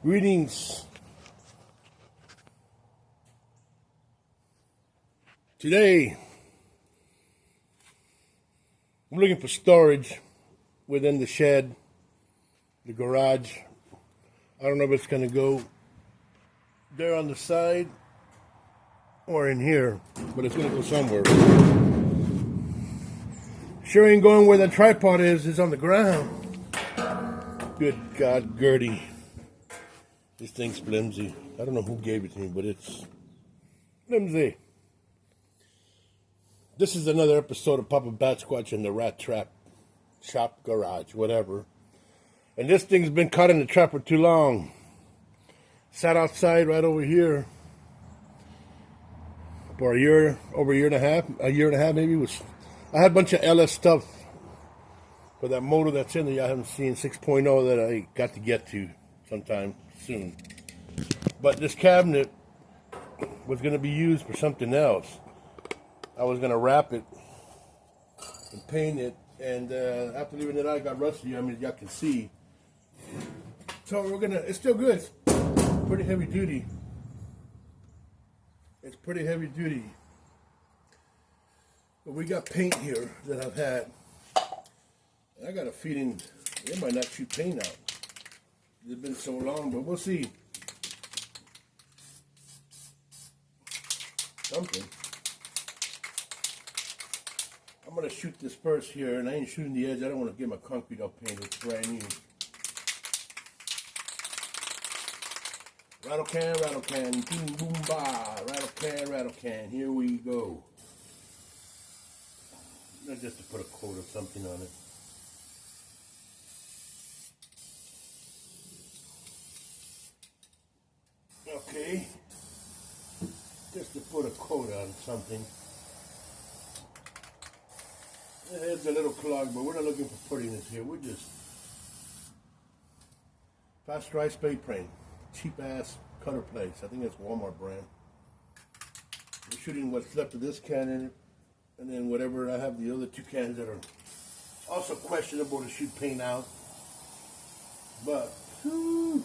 Greetings. Today, I'm looking for storage within the shed, the garage. I don't know if it's going to go there on the side or in here, but it's going to go somewhere. Sure ain't going where the tripod is. It's on the ground. Good God, Gertie. This thing's flimsy. I don't know who gave it to me, but it's flimsy. This is another episode of Papa Bat Squatch in the Rat Trap Shop Garage, whatever. And this thing's been caught in the trap for too long. Sat outside right over here for over a year and a half maybe. I had a bunch of LS stuff for that motor that's in there. I haven't seen 6.0 that I got to get to sometime soon. But this cabinet was going to be used for something else. I was going to wrap it and paint it, and after leaving it out, it got rusty. I mean, y'all can see. So it's still good. It's pretty heavy duty. It's pretty heavy duty. But we got paint here that I've had. I got a feeling it might not shoot paint out. It's been so long, but we'll see. Something. I'm going to shoot this first here, and I ain't shooting the edge. I don't want to get my concrete all painted. It's brand new. Rattle can, boom, boom, ba. Rattle can. Here we go. Just to put a coat of something on it. Okay. Just to put a coat on something. The head's a little clogged, but we're not looking for prettiness here. We're just fast dry spray paint. Cheap ass cutter plates. I think that's Walmart brand. We're shooting what's left of this can in it. And then whatever, I have the other two cans that are also questionable to shoot paint out. But, whew,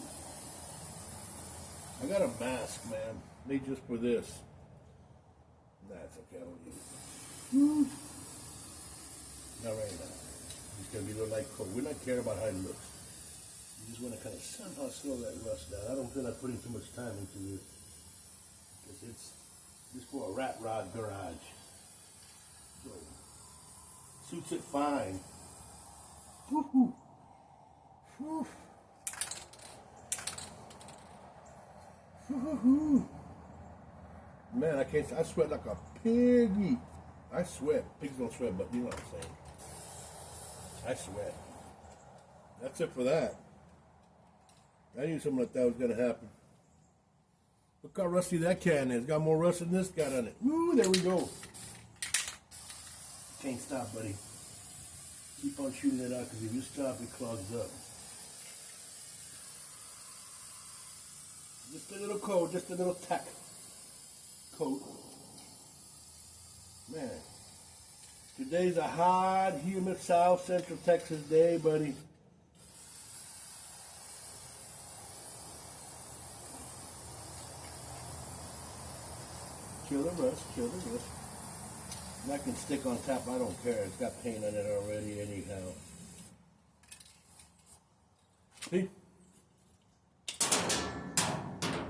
I got a mask, man, made just for this. Nah, it's okay, I don't use it. Whew. Not right now. It's going to be a little light coat. We're not caring about how it looks. You just want to kind of somehow slow that rust down. I don't feel like putting too much time into this. Because it's just for a rat rod garage. So, suits it fine. Woo-hoo. Woo. Woo-hoo. Man, I sweat like a piggy. I sweat. Pigs don't sweat, but you know what I'm saying. I sweat. That's it for that. I knew something like that was going to happen. Look how rusty that can is. Got more rust than this got on it. Woo, there we go. Can't stop, buddy. Keep on shooting it out, because if you stop, it clogs up. Just a little coat, just a little tack coat. Man, today's a hot, humid South Central Texas day, buddy. Kill the rust, kill the rust. That can stick on top, I don't care. It's got paint on it already anyhow. See?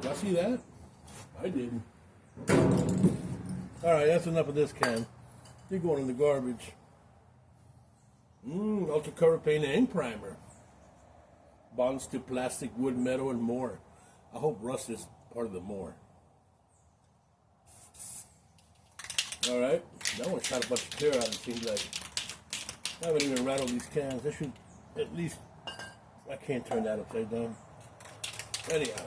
Y'all see that? I didn't. Alright, that's enough of this can. You're going in the garbage. Ultra cover paint and primer. Bonds to plastic, wood, metal, and more. I hope rust is part of the more. Alright, that one shot a bunch of clear out, it seems like. I haven't even rattled these cans. I should at least, I can't turn that upside down. Anyhow,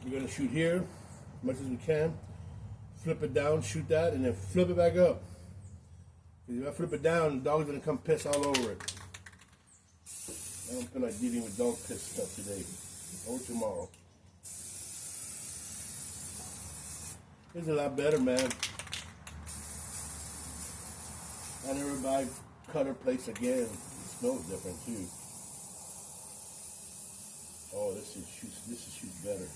we're going to shoot here as much as we can. Flip it down, shoot that, and then flip it back up. If I flip it down, the dog's going to come piss all over it. I don't feel like dealing with dog piss stuff today or tomorrow. It's a lot better, man. I never buy cutter plates again. It smells different too. Oh, this shoots better.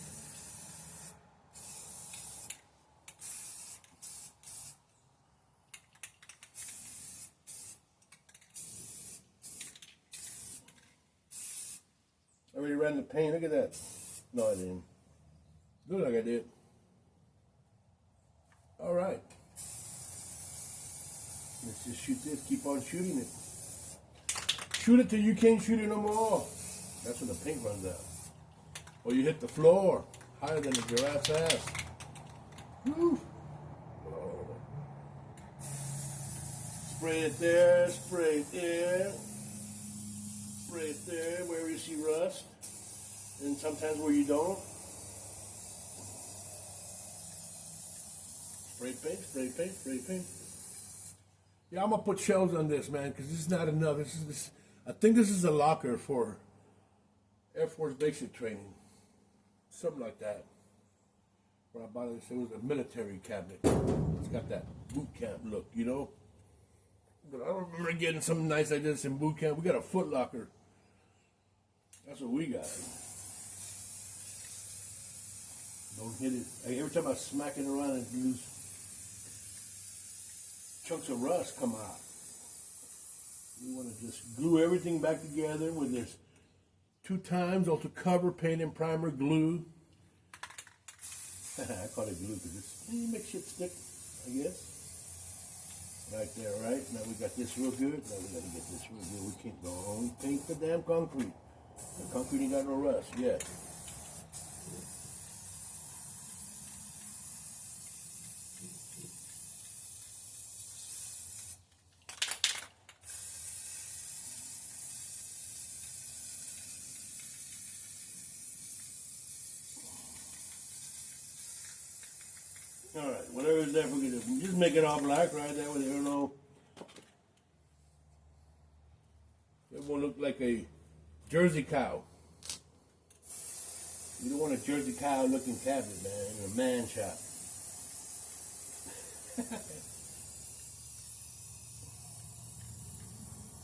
I already ran the paint. Look at that. No, I didn't. Look like I did. All right. Let's just shoot this. Keep on shooting it. Shoot it till you can't shoot it no more. That's when the paint runs out. Or you hit the floor higher than the giraffe's ass. Woo. Oh. Spray it there. Spray it there. Spray it there where you see rust. And sometimes where you don't. Spray paint, spray paint, spray paint. Yeah, I'm gonna put shelves on this, man, because this is not enough. I think this is a locker for Air Force basic training, something like that. When I bought it, it was a military cabinet. It's got that boot camp look, you know. But I don't remember getting something nice like this in boot camp. We got a foot locker. That's what we got. Don't hit it. Every time I smack it around, it loose. Chunks of rust come out. We want to just glue everything back together with this 2 times ultra cover paint and primer glue. I call it glue because it makes shit stick, I guess. Right there, right? Now we got this real good. Now we got to get this real good. We can't go on paint the damn concrete. The concrete ain't got no rust yet. All right, whatever is there, forget it. Just make it all black right there with it, you know. It won't look like a Jersey cow. You don't want a Jersey cow looking cabinet, man, in a man shop.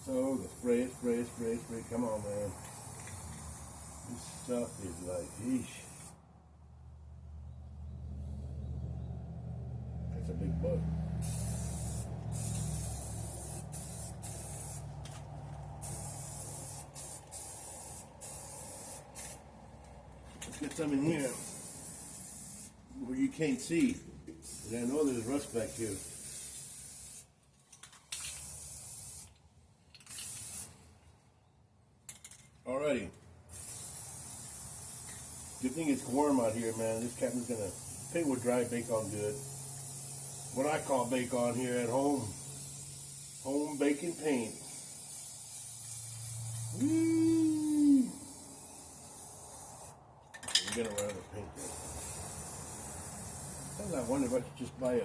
So, spray it, spray it, spray it, spray it. Come on, man. This stuff is like, yeesh. That's a big bug. Let's get some in here where you can't see. I know there's rust back here. Alrighty. Good thing it's warm out here, man. This cabinet's gonna paint will dry, bake on good. What I call bake on here at home. Home baking paint. Woo! We're gonna run the paint there. Sometimes I wonder if I should just buy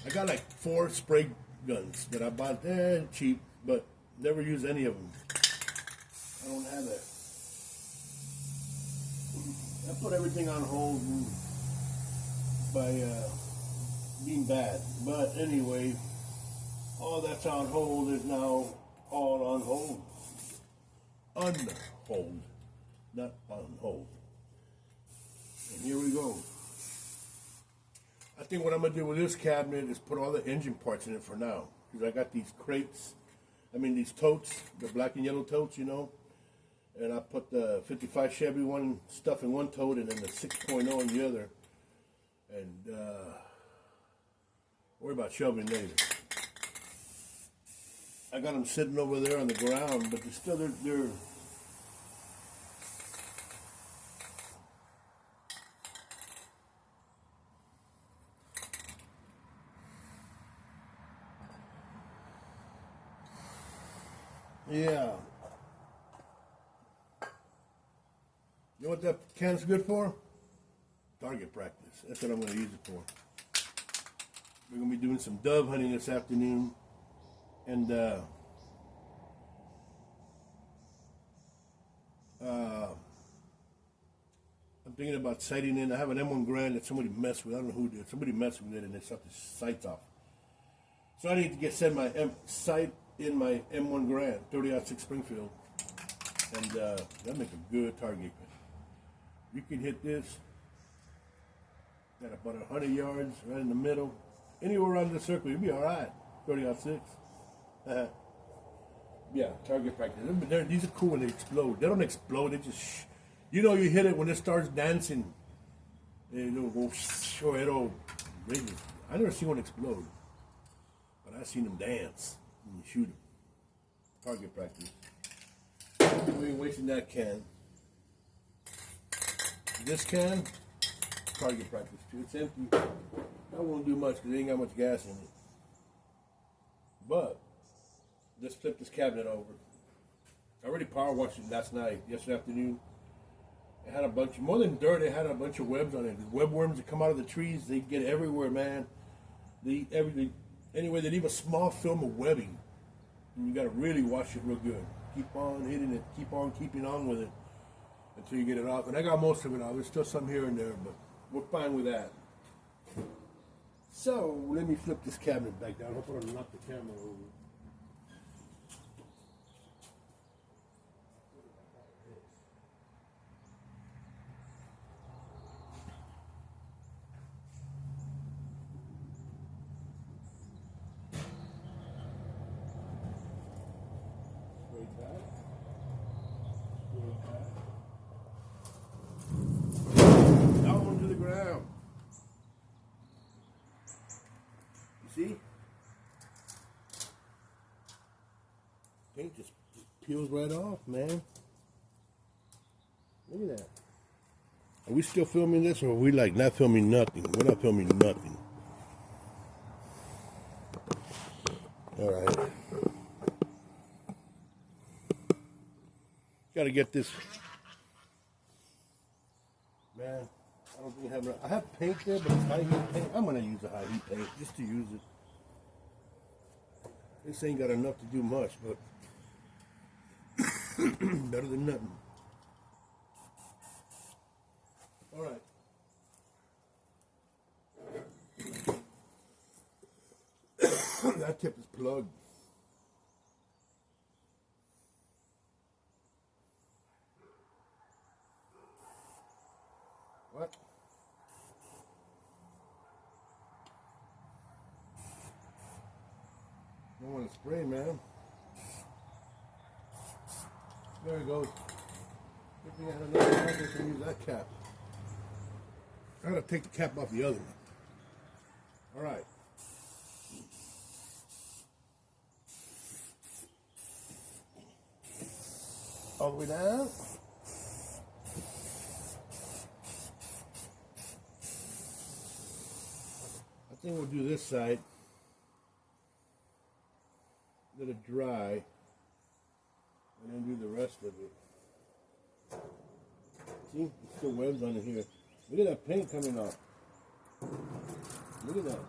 I got like 4 spray guns that I bought cheap, but never use any of them. I don't have that. I put everything on hold by being bad. But anyway, all that's on hold is now all on hold. Unhold, not on hold. And here we go. I think what I'm going to do with this cabinet is put all the engine parts in it for now. Because I got these crates, these totes, the black and yellow totes, you know. And I put the 55 Chevy stuff in one tote and then the 6.0 in the other. And worry about shelving later. I got them sitting over there on the ground, but they're yeah. You know what that can's good for? Target practice. That's what I'm going to use it for. We're going to be doing some dove hunting this afternoon. And I'm thinking about sighting in. I have an M1 Grand that somebody messed with. I don't know who did. Somebody messed with it and they shut the sights off. So I need to send my sight in my M1 Grand, 30-06 Springfield. And that'll make a good target. You can hit this at about 100 yards, right in the middle. Anywhere around the circle, you'll be all right. 30-06. Yeah, target practice. These are cool when they explode. They don't explode. They just, you know, you hit it when it starts dancing. It'll go, or it'll. I never seen one explode, but I seen them dance when you shoot them. Target practice. We ain't wasting that can. This can, target practice too. It's empty. I won't do much because it ain't got much gas in it. But let's flip this cabinet over. I already power washed it yesterday afternoon. It had a bunch, more than dirt, it had a bunch of webs on it. The web worms that come out of the trees, they get everywhere, man. They eat everything. Anyway, they leave a small film of webbing. And you got to really wash it real good. Keep on hitting it, keep on keeping on with it until you get it off. And I got most of it off. There's still some here and there, but we're fine with that. So, let me flip this cabinet back down. I hope I don't knock the camera over. Down to the ground. You see? Paint just peels right off, man. Look at that. Are we still filming this, or are we like not filming nothing? We're not filming nothing. All right. Got to get this. Man, I don't think I have paint there, but it's high heat paint. I'm gonna use a high heat paint just to use it. This ain't got enough to do much, but better than nothing. All right. That tip is plugged. What? Don't want to spray, man. There it goes. Good thing I had another one. I can use that cap. I gotta take the cap off the other one. All right. All the way down. I think we'll do this side. Let it dry. And then do the rest of it. See? There's still webs on it here. Look at that paint coming off. Look at that.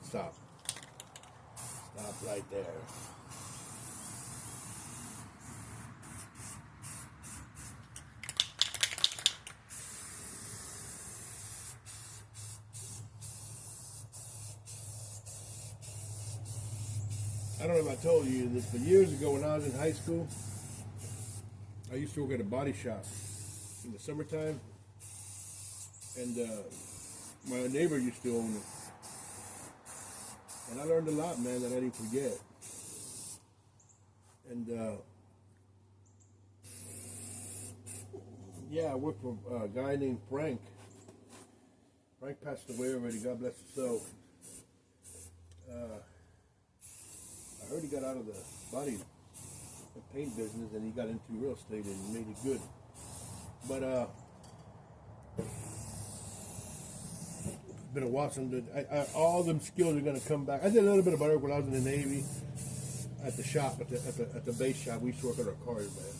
Stop. Stop right there. I don't know if I told you this, but years ago when I was in high school, I used to work at a body shop in the summertime, and my neighbor used to own it. And I learned a lot, man, that I didn't forget. And yeah, I worked for a guy named Frank. Frank passed away already, God bless his soul. I heard he got out of the body paint business and he got into real estate and made it good. But it's been a while since all them skills are gonna come back. I did a little bit of work when I was in the Navy at the shop, at the base shop. We used to work on our cars, man.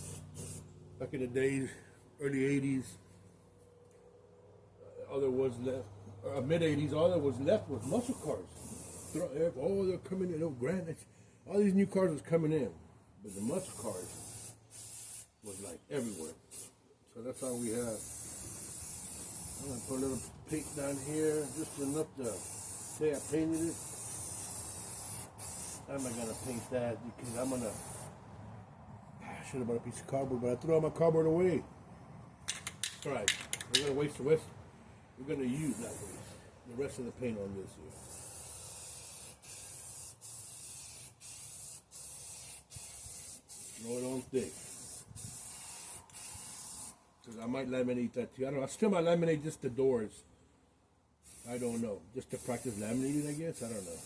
Back in the days, early '80s, all there was left, mid '80s, all there was left was muscle cars. Oh, they're coming in. Oh, granite. All these new cars was coming in, but the muscle cars was like everywhere. So that's all we have. I'm gonna put a little paint down here, just enough to say I painted it. How am I gonna paint that? Because I'm gonna should have bought a piece of cardboard, but I threw all my cardboard away. All right, we're gonna waste the rest. We're gonna use not waste the rest of the paint on this here. Throw it on thick. Because I might laminate that too. I don't know. I still might laminate just the doors. I don't know. Just to practice laminating, I guess. I don't know.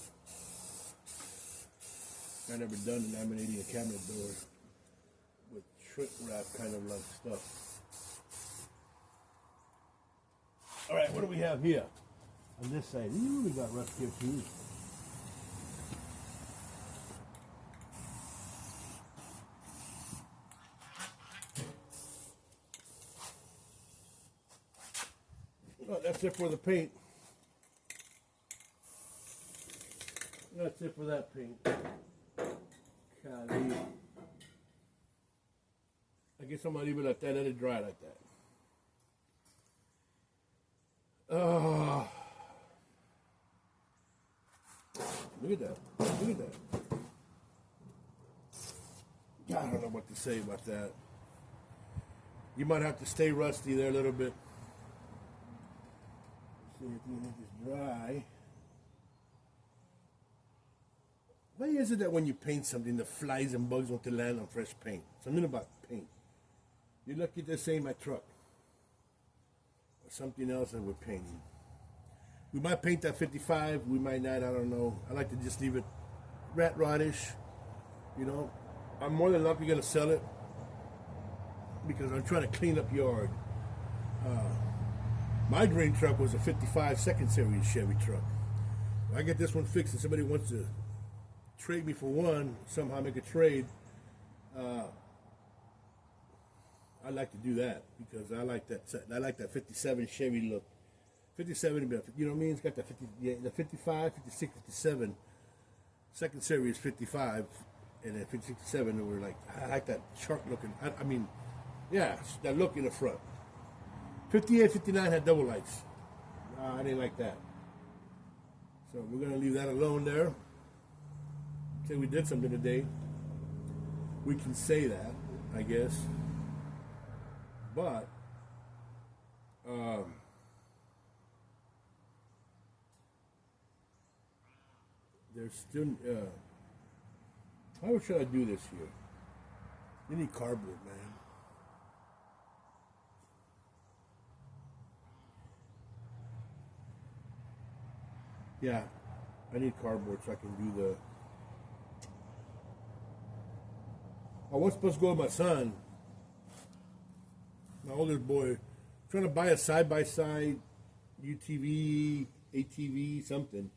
I've never done laminating a cabinet door with shrink wrap kind of like stuff. All right, what do we have here on this side? Ooh, we got rust here too. Well, that's it for the paint. That's it for that paint. Golly. I guess I'm gonna leave it like that, let it dry like that. Look at that. Look at that. I don't know what to say about that. You might have to stay rusty there a little bit. See if you make this dry. Why is it that when you paint something, the flies and bugs want to land on fresh paint? Something about paint. You're lucky they're saying my truck. Or something else that we're painting. We might paint that 55, we might not, I don't know. I like to just leave it rat rodish. You know, I'm more than likely going to sell it because I'm trying to clean up yard. My dream truck was a 55 second series Chevy truck. If I get this one fixed and somebody wants to trade me for one, somehow make a trade, I like to do that because I like that 57 Chevy look. 57, you know what I mean? It's got the 50, yeah, the 55, 56, 57. Second series 55, and then 57. And we're like, I like that sharp looking. I mean, yeah, that look in the front. 58, 59 had double lights. I didn't like that. So we're gonna leave that alone there. Say we did something today. We can say that, I guess. But there's still how should I do this here? You need cardboard, man. Yeah, I need cardboard so I can do the. I was supposed to go with my son, my oldest boy, trying to buy a side-by-side UTV, ATV, something.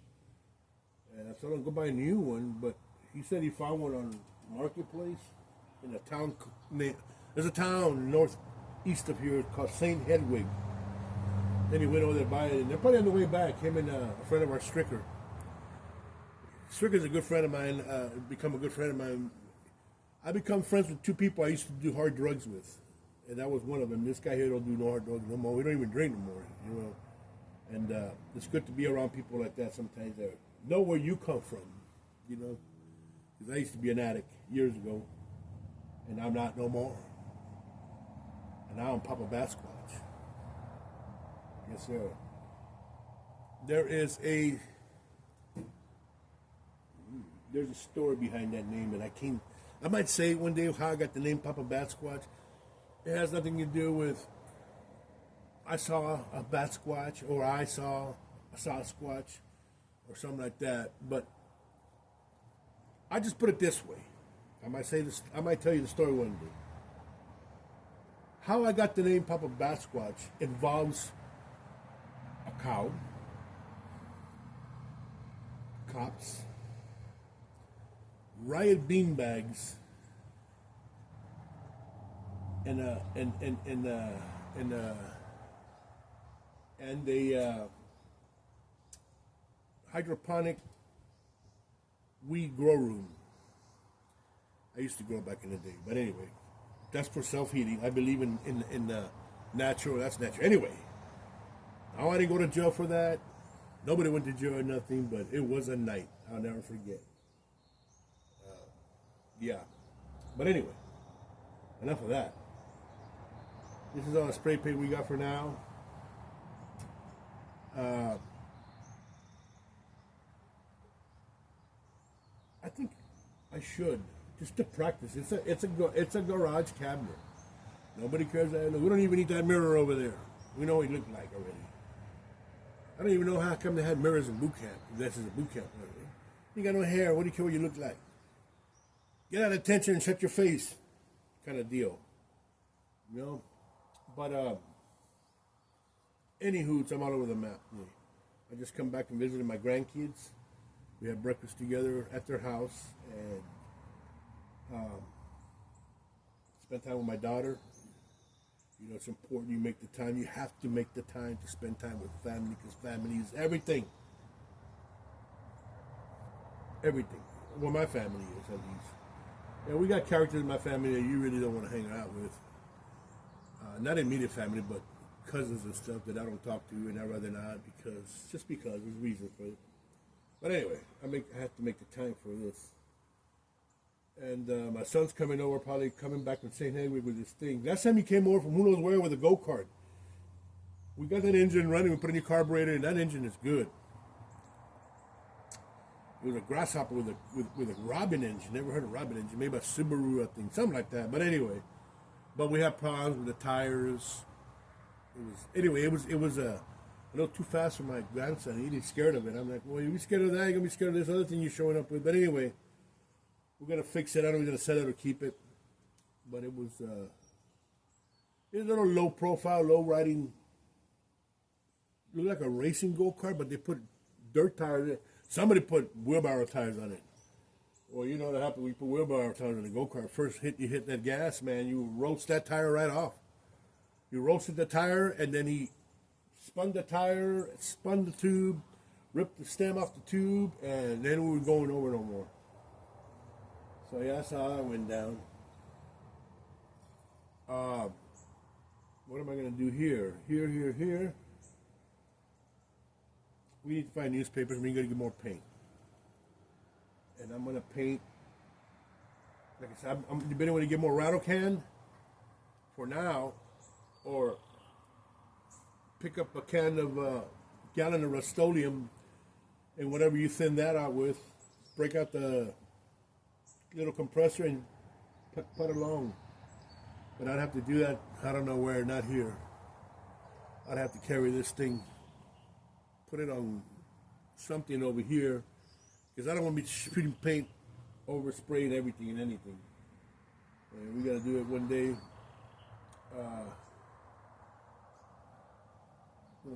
And I told him go buy a new one, but he said he found one on Marketplace in a town. There's a town northeast of here called St. Hedwig. Then he went over there to buy it, and they're probably on the way back. Him and a friend of ours, Stricker. Stricker's a good friend of mine. Become a good friend of mine. I become friends with two people I used to do hard drugs with, and that was one of them. This guy here don't do no hard drugs no more. We don't even drink no more, you know. And it's good to be around people like that sometimes that know where you come from, you know. Because I used to be an addict years ago, and I'm not no more. And now I'm Papa Basquatch. Yes, sir. There's a story behind that name, and I might say one day how I got the name Papa Basquatch. It has nothing to do with I saw a Basquatch or I saw a Sasquatch or something like that. But I just put it this way. I might say this. I might tell you the story one day. How I got the name Papa Basquatch involves a cow, cops, riot beanbags, and a hydroponic weed grow room. I used to grow back in the day, but anyway, that's for self-heating. I believe in natural. That's natural. Anyway, now I didn't go to jail for that. Nobody went to jail or nothing, but it was a night I'll never forget. Yeah, but anyway, enough of that. This is all the spray paint we got for now. I think I should just to practice. It's a garage cabinet. Nobody cares. We don't even need that mirror over there. We know what he looked like already. I don't even know how come they had mirrors in boot camp. If this is a boot camp. You got no hair. What do you care what you look like? Get out of attention and shut your face, kind of deal. You know. But anywho, I'm all over the map. I just come back and visited my grandkids. We had breakfast together at their house and spent time with my daughter. You know, it's important you make the time. You have to make the time to spend time with family because family is everything. Everything. Well, my family is, at least. Yeah, we got characters in my family that you really don't want to hang out with. Not immediate family, but cousins and stuff that I don't talk to, and I'd rather not because there's reasons for it. But anyway, I have to make the time for this. And my son's coming over, probably coming back from St. Henry with this thing. Last time he came over from who knows where with a go-kart. We got that engine running, we put a new carburetor, and that engine is good. It was a Grasshopper with a Robin engine. Never heard of Robin engine. Maybe a Subaru, I think, something like that. But anyway, we had problems with the tires. It was a little too fast for my grandson. He's scared of it. I'm like, well, you're scared of that. You're gonna be scared of this other thing you're showing up with. But anyway, we're gonna fix it. I don't know if we're gonna sell it or keep it. But it was a little low profile, low riding. Looked like a racing go-kart, but they put dirt tires in it. Somebody put wheelbarrow tires on it. Well, you know what happens when you put wheelbarrow tires on a go-kart. First you hit that gas, man, you roast that tire right off. You roasted the tire, and then he spun the tire, spun the tube, ripped the stem off the tube, and then we were going over no more. So yeah, that's how that went down. What am I going to do here? Here. We need to find newspapers. We're going to get more paint. And I'm going to paint, like I said, I'm debating whether to get more rattle can for now, or pick up a gallon of Rust-Oleum, and whatever you thin that out with, break out the little compressor and put along. But I'd have to do that, I don't know where, not here. I'd have to carry this thing, put it on something over here, because I don't want to be shooting paint, overspraying everything and anything. And we got to do it one day.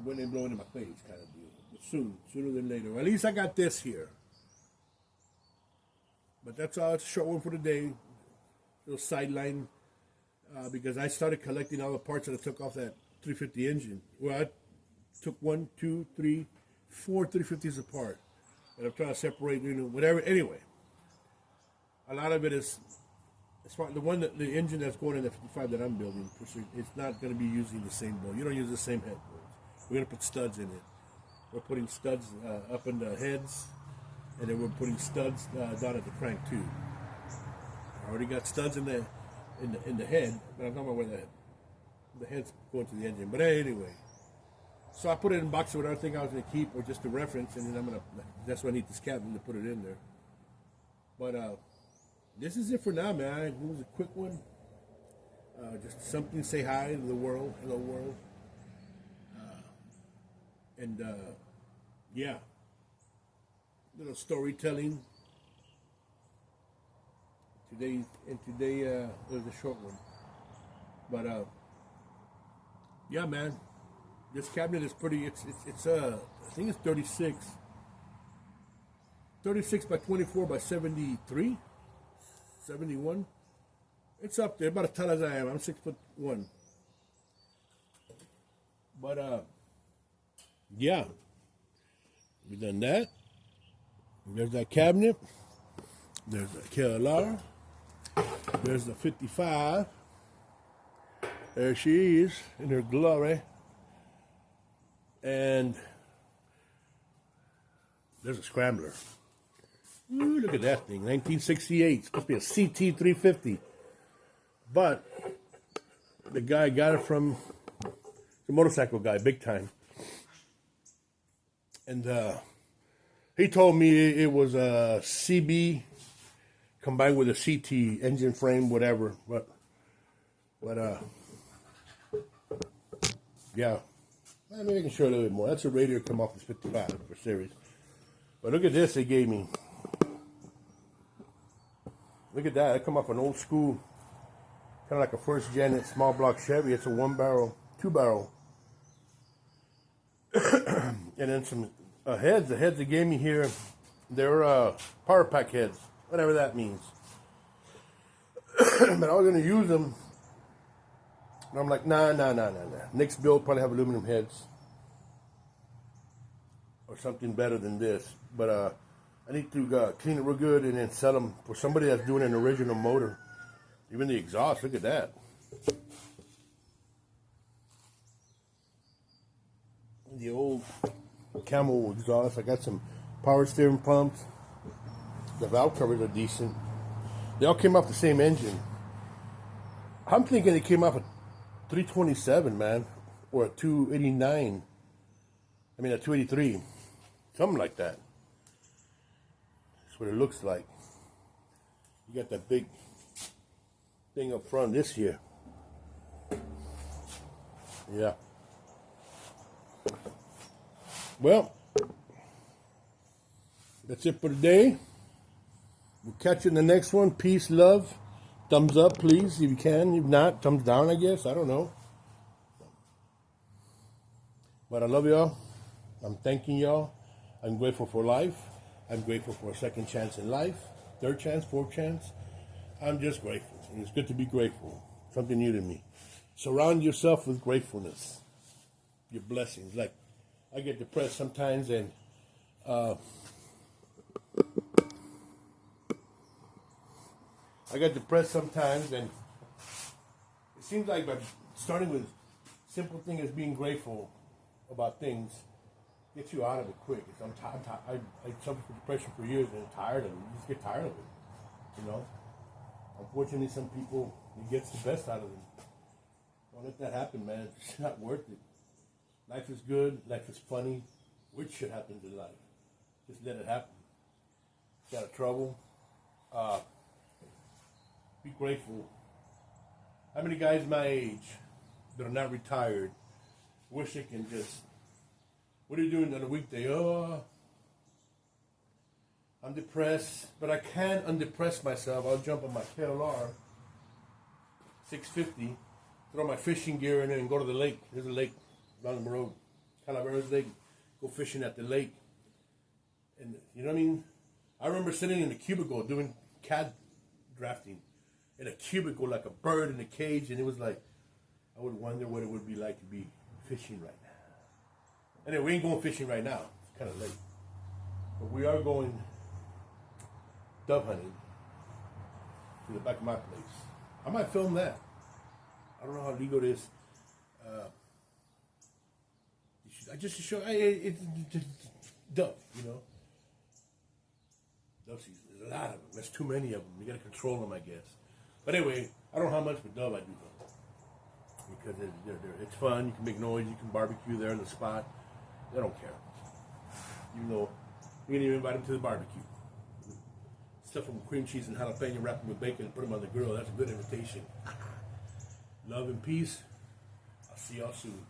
When they blowing in my face, kind of deal. But sooner than later. Or at least I got this here. But that's all. It's a short one for today. Little sideline, because I started collecting all the parts that I took off that 350 engine. Well, I took 1, 2, 3, 4 350s apart, and I'm trying to separate, whatever. Anyway, a lot of it is. As far the engine that's going in the 55 that I'm building, it's not going to be using the same bolt. You don't use the same head bolts. We're going to put studs in it. We're putting studs up in the heads, and then we're putting studs down at the crank too. I already got studs in the head, but I'm talking about where the head's going to the engine. But anyway, so I put it in boxes with everything I was going to keep, or just a reference, and then that's why I need this cabinet to put it in there. But this is it for now, man. It was a quick one. Just something to say hi to the world. Hello, world. Yeah. Little storytelling. Today it was a short one. But, yeah, man. This cabinet is pretty, it's I think it's 36. 36 by 24 by 73. 71. It's up there, about as tall as I am. I'm 6'1". But yeah, we done that. There's that cabinet. There's the KLR. There's the 55. There she is in her glory. And there's a scrambler. Ooh, look at that thing, 1968. It's supposed to be a CT 350. But the guy got it from the motorcycle guy, big time. And he told me it was a CB combined with a CT engine frame, whatever. But yeah. Maybe I can show you a little bit more. That's a radiator come off this 55 for series. But look at this they gave me. Look at that. It come off an old school, kind of like a first gen small block Chevy. It's a 1-barrel, 2-barrel. And then some heads. The heads they gave me here, they're power pack heads, whatever that means. But I was going to use them. And I'm like, nah. Next build probably have aluminum heads. Or something better than this. But I need to clean it real good and then sell them for somebody that's doing an original motor. Even the exhaust, look at that. The old Camel exhaust. I got some power steering pumps. The valve covers are decent. They all came off the same engine. I'm thinking it came off a 327, man, or a 289. I mean a 283, something like that. That's what it looks like. You got that big thing up front. This here, yeah. Well, that's it for today. We'll catch you in the next one. Peace, love. Thumbs up, please, if you can. If not, thumbs down, I guess. I don't know. But I love y'all. I'm thanking y'all. I'm grateful for life. I'm grateful for a second chance in life. Third chance, fourth chance. I'm just grateful. And it's good to be grateful. Something new to me. Surround yourself with gratefulness. Your blessings. Like, I get depressed sometimes and it seems like by starting with simple thing as being grateful about things gets you out of it quick. I suffered from depression for years and I'm tired of it. You just get tired of it, you know. Unfortunately, some people, it gets the best out of them. Don't let that happen, man. It's not worth it. Life is good. Life is funny. Weird shit happens in life. Just let it happen. Got a trouble. Be grateful. How many guys my age that are not retired wish they can just, what are you doing on a weekday? Oh, I'm depressed, but I can't undepress myself. I'll jump on my KLR 650, throw my fishing gear in it and go to the lake. There's a lake down the road, Calaveras Lake. Go fishing at the lake. And you know what I mean? I remember sitting in a cubicle doing CAD drafting in a cubicle like a bird in a cage, and it was like, I would wonder what it would be like to be fishing right now. Anyway, we ain't going fishing right now. It's kind of late. But we are going dove hunting to the back of my place. I might film that. I don't know how legal it is. I just to show, it's dove, you know. Dove season. There's a lot of them. There's too many of them. You got to control them, I guess. But anyway, I don't know how much for dove I do though, because it's fun. You can make noise. You can barbecue there on the spot. They don't care. Even though you can even invite them to the barbecue. Stuff from cream cheese and jalapeno, wrap them with bacon, and put them on the grill. That's a good invitation. Love and peace. I'll see y'all soon.